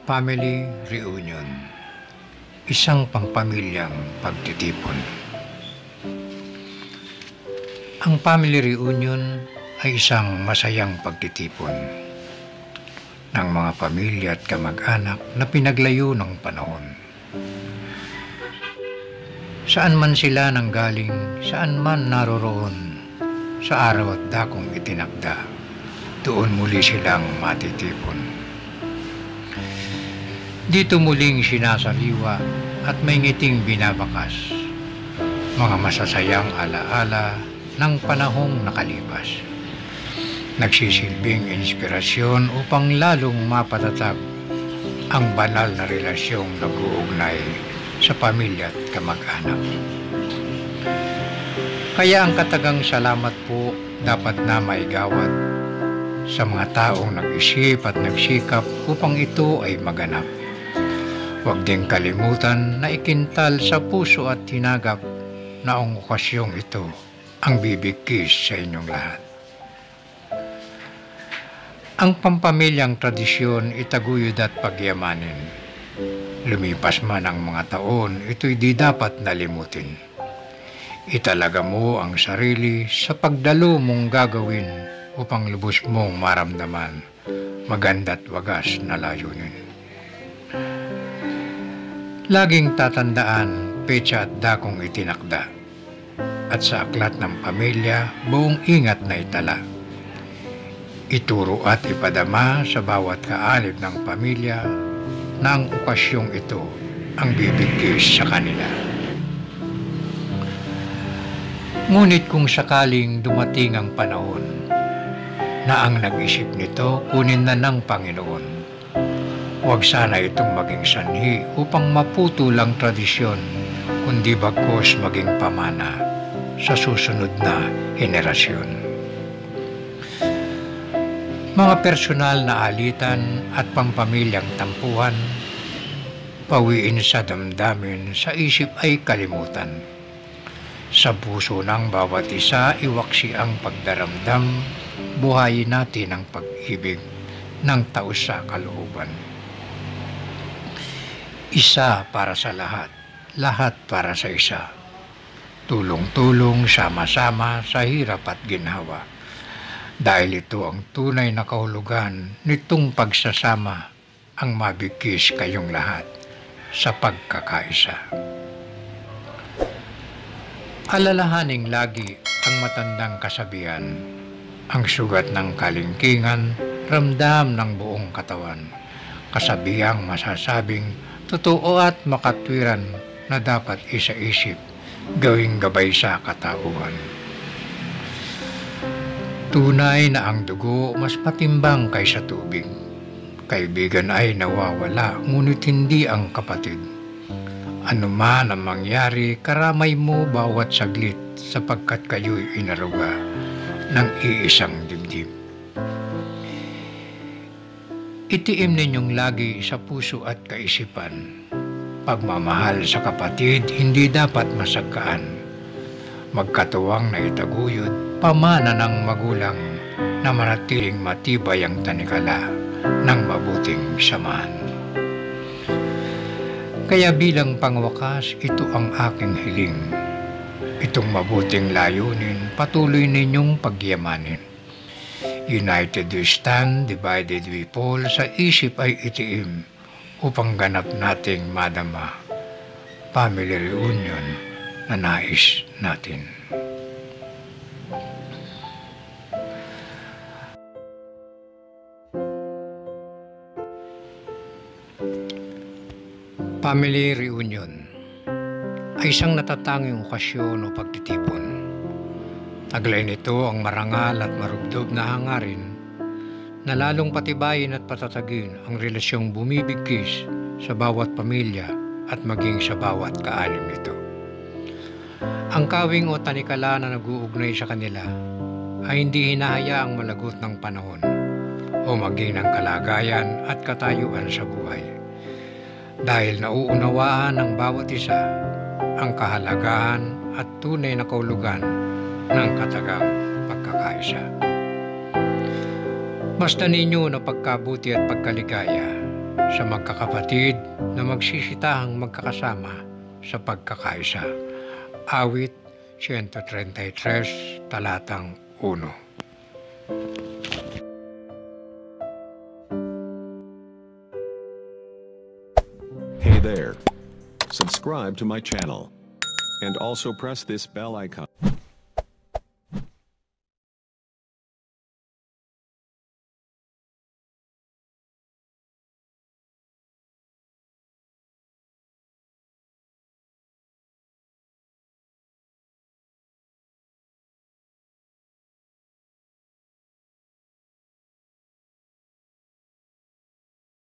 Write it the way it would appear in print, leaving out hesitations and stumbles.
Family Reunion, isang pangpamilyang pagtitipon. Ang family reunion ay isang masayang pagtitipon ng mga pamilya at kamag-anak na pinaglayo ng panahon. Saan man sila nanggaling, saan man naroroon, sa araw at dakong itinakda, doon muli silang matitipon. Dito muling sinasaliwa at may ngiting binabakas, mga masasayang alaala ng panahong nakalipas. Nagsisilbing inspirasyon upang lalong mapatatag ang banal na relasyong nag-uugnay sa pamilya at kamag-anak. Kaya ang katagang salamat po dapat na maigawad sa mga taong nag-isip at nagsikap upang ito ay maganap. Huwag ding kalimutan na ikintal sa puso at hinagap na ang okasyong ito ang bibigkis sa inyong lahat. Ang pampamilyang tradisyon itaguyod at pagyamanin. Lumipas man ang mga taon, ito'y di dapat nalimutin. Italaga mo ang sarili sa pagdalo mong gagawin upang lubos mong maramdaman maganda't wagas na layunin. Laging tatandaan, petsa at dakong itinakda, at sa aklat ng pamilya, buong ingat na itala. Ituro at ipadama sa bawat kaalib ng pamilya na ang okasyong ito ang bibigkis sa kanila. Ngunit kung sakaling dumating ang panahon na ang nag-isip nito kunin na ng Panginoon, huwag sana itong maging sanhi upang maputo lang tradisyon, kundi bagkus maging pamana sa susunod na henerasyon. Mga personal na alitan at pampamilyang tampuhan, pawiin sa damdamin, sa isip ay kalimutan. Sa puso ng bawat isa, iwaksi ang pagdaramdam, buhayin natin ang pag-ibig ng taos sa kalooban. Isa para sa lahat, lahat para sa isa. Tulong-tulong, sama-sama sa hirap at ginhawa. Dahil ito ang tunay na kahulugan nitong pagsasama, ang mabigkis kayong lahat sa pagkakaisa. Alalahaning lagi ang matandang kasabihan, ang sugat ng kalingkingan, ramdam ng buong katawan. Kasabihang masasabing totoo at makatwiran na dapat isa-isip, gawing gabay sa katauhan. Tunay na ang dugo mas matimbang kaysa tubig. Kaibigan ay nawawala, ngunit hindi ang kapatid. Ano man ang mangyari, karamay mo bawat saglit sapagkat kayo'y inaruga ng iisang dibdib. Itiim ninyong lagi sa puso at kaisipan. Pagmamahal sa kapatid hindi dapat masagkaan. Magkatuwang na itaguyod, pamana ng magulang na manatiling matibay ang tanikala ng mabuting samahan. Kaya bilang pangwakas, ito ang aking hiling. Itong mabuting layunin, patuloy ninyong pagyamanin. United we stand, divided we fall, sa isip ay itiim upang ganap nating madama family reunion na nais natin. Family reunion ay isang natatanging okasyon o pagtitipon. Taglay nito ang marangal at marubdob na hangarin na lalong patibayin at patatagin ang relasyong bumibigkis sa bawat pamilya at maging sa bawat kaalim nito. Ang kawing o tanikala na nag-uugnay sa kanila ay hindi hinahayaang malagot ng panahon o maging ng kalagayan at katayuan sa buhay. Dahil nauunawaan ng bawat isa ang kahalagahan at tunay na kahulugan ng katagang pagkakaisa. Basta ninyo na pagkabuti at pagkaligaya sa magkakapatid na magsisitahang magkakasama sa pagkakaisa. Awit 133, talatang 1. Hey there. Subscribe to my channel. And also press this bell icon.